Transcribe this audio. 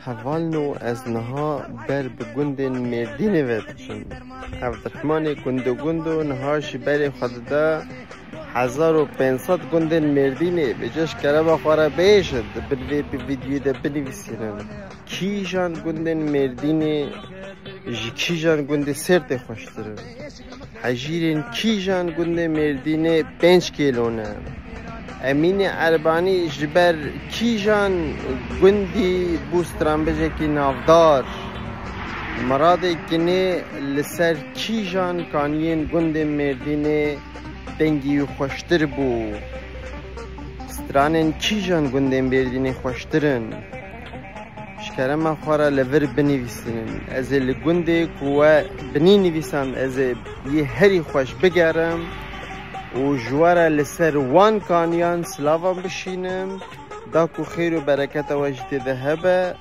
حوالنو از نها بر بگند مردین ویدشن عبدالرحمن گندو نهاش بر خود دا 1500 گند مردینه بجاش کربا خواره بیشد بلوی به ویدیو دا بنویسینن کی جان گند مردینه کی جان گند سرد خوشتره حجیرین کی جان گند مردینه 5 کیلونه امین عربانی جبر کی جان گندی بوستران بجه کی نافدار مراد کنه لسر کی جان کانین گند مردینه دنگی و خوشتر بو سترانن کی جان گند مردینه خوشترن شکرم خواره لور بنویسن از لگنده که بنی نویسم از یه هری خوش بگرم و جواره لسر وان کانیان سلاوان بشینم دا کو خیر و برکت وجد ذهبه